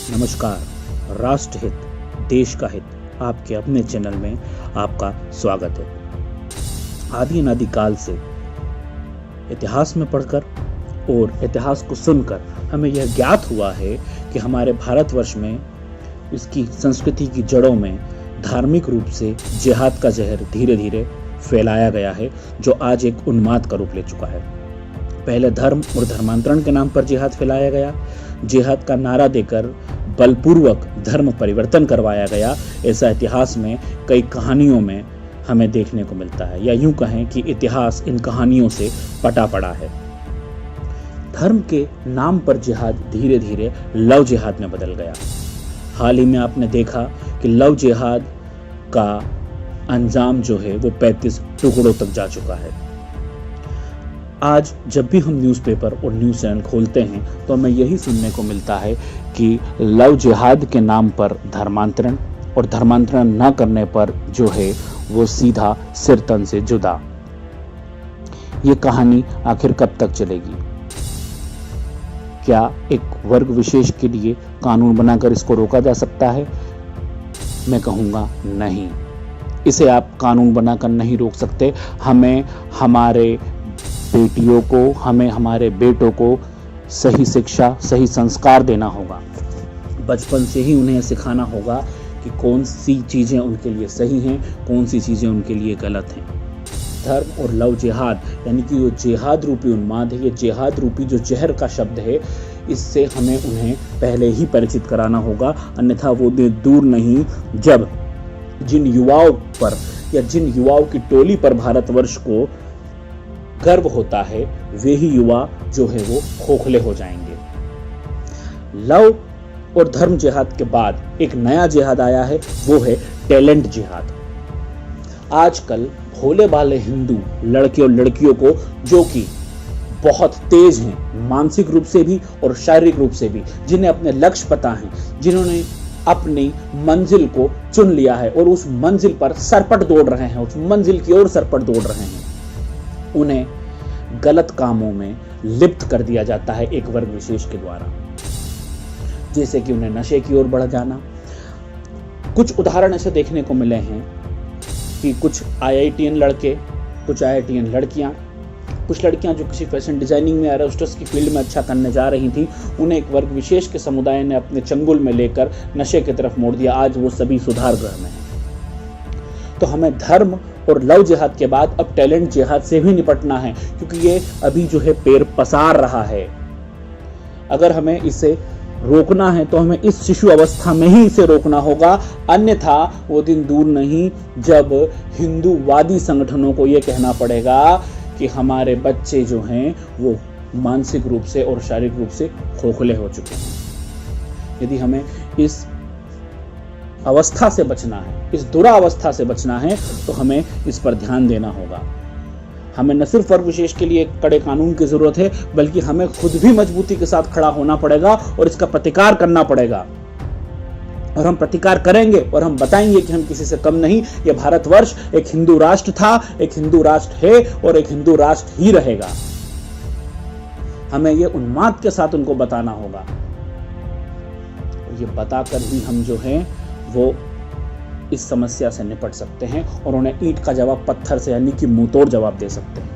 नमस्कार। राष्ट्र हित, देश का हित, आपके अपने चैनल में आपका स्वागत है। आदि अनादि काल से इतिहास में पढ़कर और इतिहास को सुनकर हमें यह ज्ञात हुआ है कि हमारे भारतवर्ष में इसकी संस्कृति की जड़ों में धार्मिक रूप से जिहाद का जहर धीरे धीरे फैलाया गया है, जो आज एक उन्माद का रूप ले चुका है। पहले धर्म और धर्मांतरण के नाम पर जिहाद फैलाया गया, जिहाद का नारा देकर बलपूर्वक धर्म परिवर्तन करवाया गया। ऐसा इतिहास में कई कहानियों में हमें देखने को मिलता है, या यूं कहें कि इतिहास इन कहानियों से पटा पड़ा है। धर्म के नाम पर जिहाद धीरे धीरे लव जिहाद में बदल गया। हाल ही में आपने देखा कि लव जिहाद का अंजाम जो है वो 35 टुकड़ों तक जा चुका है। आज जब भी हम न्यूज़पेपर और न्यूज़ चैनल खोलते हैं तो हमें यही सुनने को मिलता है कि लव जिहाद के नाम पर धर्मांतरण, और धर्मांतरण न करने पर जो है वो सीधा सिर तन से जुदा। ये कहानी आखिर कब तक चलेगी? क्या एक वर्ग विशेष के लिए कानून बनाकर इसको रोका जा सकता है? मैं कहूँगा नहीं, इसे आप कानून बनाकर नहीं रोक सकते। हमें हमारे बेटियों को, हमें हमारे बेटों को सही शिक्षा, सही संस्कार देना होगा। बचपन से ही उन्हें सिखाना होगा कि कौन सी चीज़ें उनके लिए सही हैं, कौन सी चीज़ें उनके लिए गलत हैं। धर्म और लव जिहाद, यानी कि जो जिहाद रूपी उन्माद है, ये जिहाद रूपी जो जहर का शब्द है, इससे हमें उन्हें पहले ही परिचित कराना होगा। अन्यथा वो दिन दूर नहीं जब जिन युवाओं पर या जिन युवाओं की टोली पर भारतवर्ष को गर्व होता है, वे ही युवा जो है वो खोखले हो जाएंगे। लव और धर्म जिहाद के बाद एक नया जिहाद आया है, वो है टैलेंट जिहाद। आजकल भोले भाले हिंदू लड़के और लड़कियों को, जो कि बहुत तेज हैं मानसिक रूप से भी और शारीरिक रूप से भी, जिन्हें अपने लक्ष्य पता है, जिन्होंने अपनी मंजिल को चुन लिया है और उस मंजिल पर सरपट दौड़ रहे हैं, उस मंजिल की ओर सरपट दौड़ रहे हैं, उन्हें गलत कामों में लिप्त कर दिया जाता है एक वर्ग विशेष के द्वारा। जैसे कि उन्हें नशे की ओर बढ़ जाना। कुछ उदाहरण ऐसे देखने को मिले हैं कि कुछ IITian लड़के, कुछ IITian लड़कियां, कुछ लड़कियां जो किसी फैशन डिजाइनिंग में, एरोस्टेस की फील्ड में अच्छा करने जा रही थी, उन्हें एक वर्ग विशेष के समुदाय ने अपने चंगुल में लेकर नशे की तरफ मोड़ दिया। आज वो सभी सुधार गृह में हैं। तो हमें धर्म और लव जिहाद के बाद अब टैलेंट जिहाद से भी निपटना है, क्योंकि ये अभी जो है पैर पसार रहा है। अगर हमें इसे रोकना है तो हमें इस शिशु अवस्था में ही इसे रोकना होगा, अन्यथा वो दिन दूर नहीं जब हिंदूवादी संगठनों को ये कहना पड़ेगा कि हमारे बच्चे जो हैं वो मानसिक रूप से और शारीरिक रूप से खोखले हो चुके हैं। यदि हमें इस अवस्था से बचना है, इस दुरावस्था से बचना है, तो हमें इस पर ध्यान देना होगा। हमें न सिर्फ वर्ग विशेष के लिए कड़े कानून की जरूरत है, बल्कि हमें खुद भी मजबूती के साथ खड़ा होना पड़ेगा और इसका प्रतिकार करना पड़ेगा। और हम प्रतिकार करेंगे और हम बताएंगे कि हम किसी से कम नहीं। यह भारतवर्ष एक हिंदू राष्ट्र था, एक हिंदू राष्ट्र है और एक हिंदू राष्ट्र ही रहेगा। हमें यह उन्माद के साथ उनको बताना होगा। ये बताकर ही हम जो हैं वो इस समस्या से निपट सकते हैं और उन्हें ईंट का जवाब पत्थर से, यानी कि मुंहतोड़ जवाब दे सकते हैं।